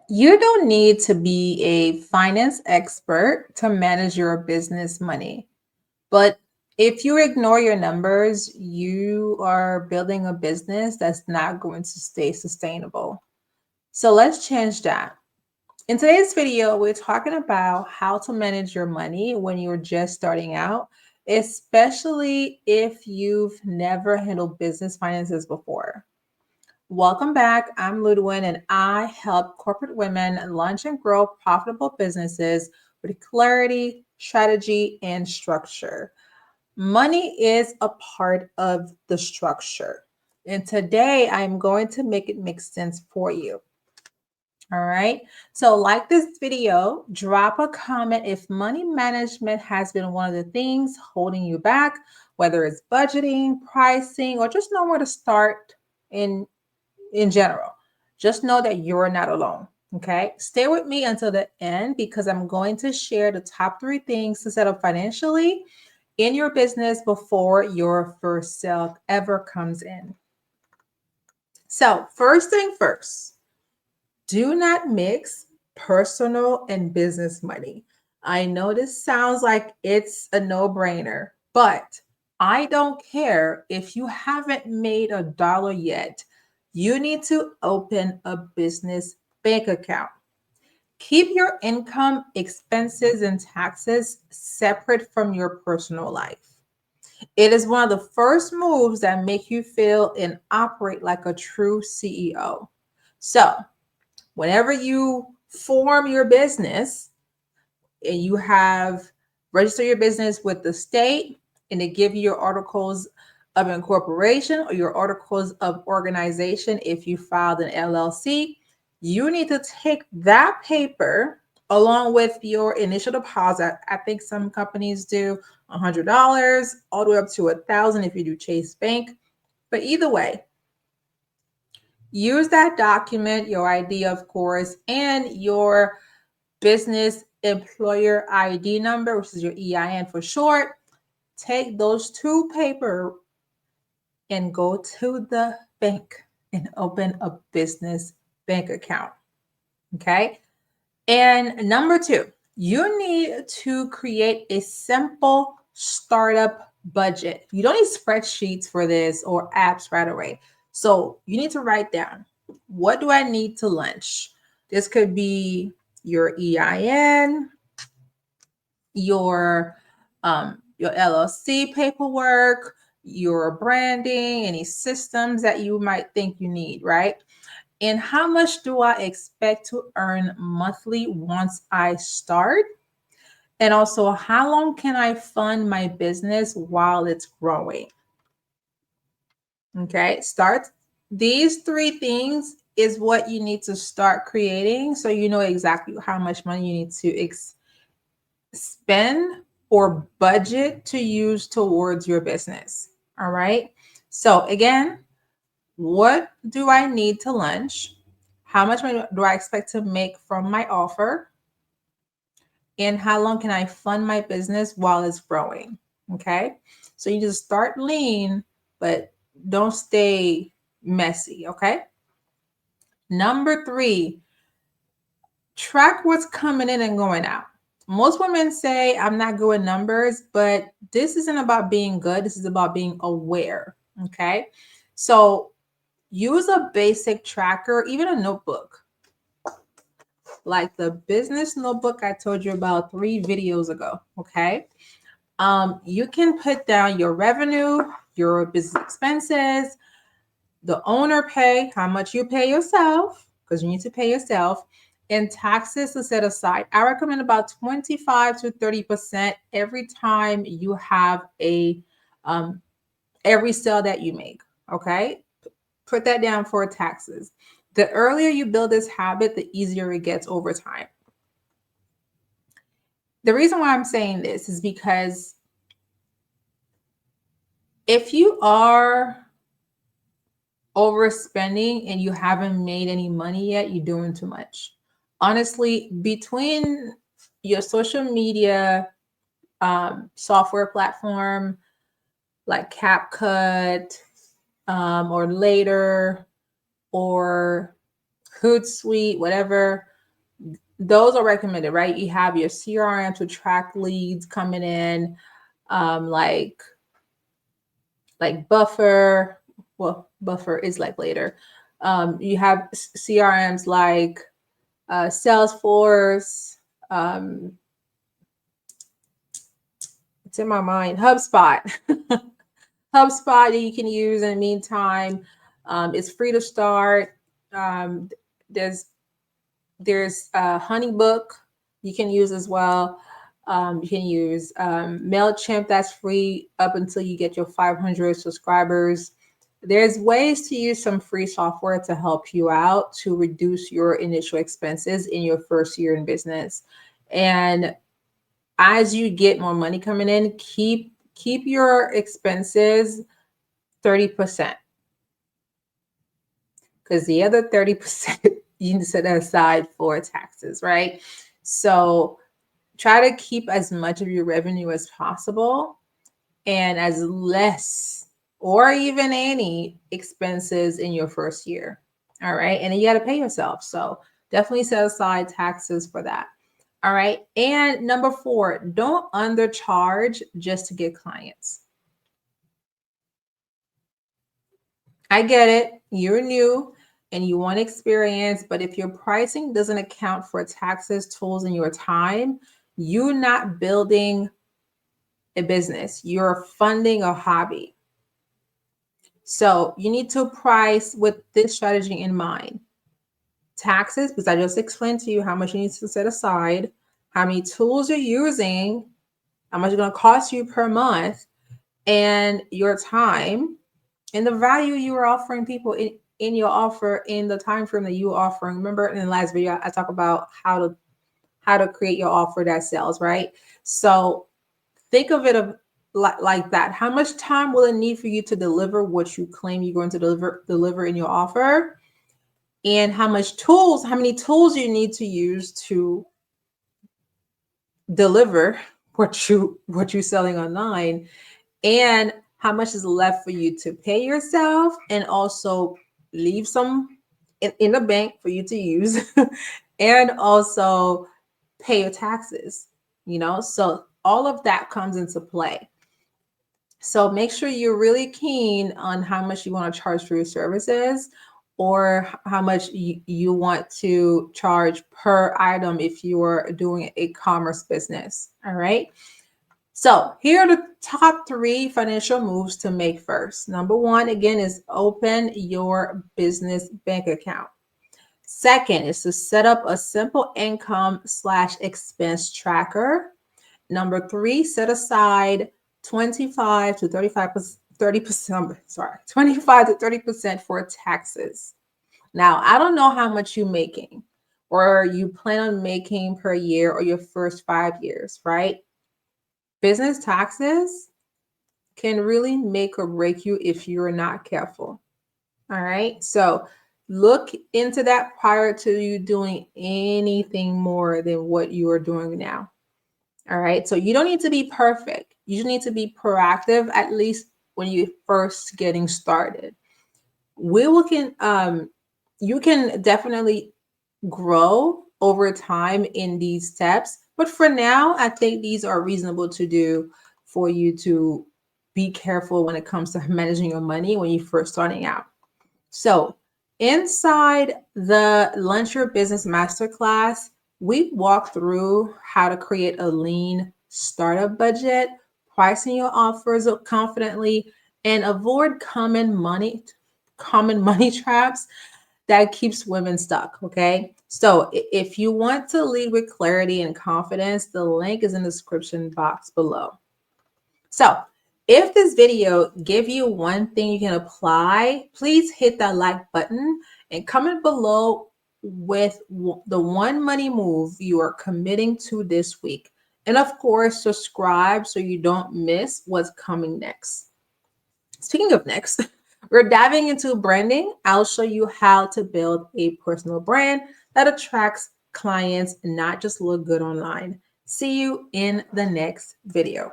You don't need to be a finance expert to manage your business money. But if you ignore your numbers, you are building a business that's not going to stay sustainable. So let's change that. In today's video, we're talking about how to manage your money when you're just starting out, especially if you've never handled business finances before. Welcome back. I'm Loudwine and I help corporate women launch and grow profitable businesses with clarity, strategy, and structure. Money is a part of the structure. And today I'm going to make it make sense for you. All right. So, like this video, drop a comment if money management has been one of the things holding you back, whether it's budgeting, pricing, or just know where to start in in general. Just know that you're not alone. Okay. Stay with me until the end because I'm going to share the top 3 things to set up financially in your business before your first sale ever comes in. So, first thing first, do not mix personal and business money. I know this sounds like it's a no brainer, but I don't care if you haven't made a dollar yet. You need to open a business bank account. Keep your income, expenses, and taxes separate from your personal life. It is one of the first moves that make you feel and operate like a true CEO. So, whenever you form your business and you have register your business with the state and they give you your articles of incorporation or your articles of organization if you filed an LLC, you need to take that paper along with your initial deposit. I think some companies do $100 all the way up to 1,000 if you do Chase Bank. But either way, use that document, your ID, of course, and your business employer ID number, which is your EIN for short. Take those 2 paper and go to the bank and open a business bank account. Okay. And number 2, you need to create a simple startup budget. You don't need spreadsheets for this or apps right away. So you need to write down, what do I need to launch? This could be your EIN, your LLC paperwork, your branding, any systems that you might think you need, right? And how much do I expect to earn monthly once I start? And also, how long can I fund my business while it's growing? Okay, start these 3 things is what you need to start creating so you know exactly how much money you need to spend or budget to use towards your business. All right. So, again, what do I need to launch? How much money do I expect to make from my offer? And how long can I fund my business while it's growing? Okay. So you just start lean, but don't stay messy. Okay. Number 3, track what's coming in and going out. Most women say, I'm not good with numbers, but this isn't about being good. This is about being aware. Okay. So use a basic tracker, even a notebook, like the business notebook I told you about 3 videos ago. Okay. You can put down your revenue, your business expenses, the owner pay, how much you pay yourself, because you need to pay yourself, and taxes to set aside. I recommend about 25 to 30% every time you have every sale that you make. Okay. Put that down for taxes. The earlier you build this habit, the easier it gets over time. The reason why I'm saying this is because if you are overspending and you haven't made any money yet, you're doing too much. Honestly, between your social media software platform like CapCut or Later or Hootsuite, whatever, those are recommended, right? You have your CRM to track leads coming in, like Buffer. Well, Buffer is like later. You have CRMs like Salesforce. It's in my mind. HubSpot. HubSpot that you can use in the meantime. It's free to start. Um, there's HoneyBook you can use as well. You can use MailChimp, that's free up until you get your 500 subscribers. There's ways to use some free software to help you out to reduce your initial expenses in your first year in business. And as you get more money coming in, keep your expenses 30%, because the other 30% you need to set aside for taxes, right? So try to keep as much of your revenue as possible and as less or even any expenses in your first year. All right. And then you got to pay yourself. So definitely set aside taxes for that. All right. And number 4, don't undercharge just to get clients. I get it. You're new and you want experience, but if your pricing doesn't account for taxes, tools, and your time, you're not building a business. You're funding a hobby. So you need to price with this strategy in mind. Taxes, because I just explained to you how much you need to set aside, how many tools you're using, how much it's going to cost you per month, and your time, and the value you are offering people in your offer in the time frame that you are offering. Remember in the last video, I talked about how to create your offer that sells, right? So think of it like that. How much time will it need for you to deliver what you claim you're going to deliver in your offer? And how many tools you need to use to deliver what you're selling online, and how much is left for you to pay yourself and also leave some in the bank for you to use and also pay your taxes, so all of that comes into play. So make sure you're really keen on how much you want to charge for your services, or how much you want to charge per item if you are doing a commerce business. All right. So here are the top 3 financial moves to make first. Number 1, again, is open your business bank account. Second is to set up a simple income/expense tracker. Number 3, set aside 25 to 30%, 25 to 30% for taxes. Now, I don't know how much you're making or you plan on making per year or your first 5 years, right? Business taxes can really make or break you if you're not careful. All right. So look into that prior to you doing anything more than what you are doing now. All right. So you don't need to be perfect. You just need to be proactive, at least when you're first getting started. You can definitely grow over time in these steps. But for now, I think these are reasonable to do for you to be careful when it comes to managing your money when you're first starting out. So inside the Launch Your Business Masterclass, we walk through how to create a lean startup budget, pricing your offers confidently, and avoid common money traps that keeps women stuck. Okay. So if you want to lead with clarity and confidence, the link is in the description box below. So if this video gave you one thing you can apply, please hit that like button and comment below with the one money move you are committing to this week. And of course, subscribe so you don't miss what's coming next. Speaking of next, we're diving into branding. I'll show you how to build a personal brand that attracts clients and not just look good online. See you in the next video.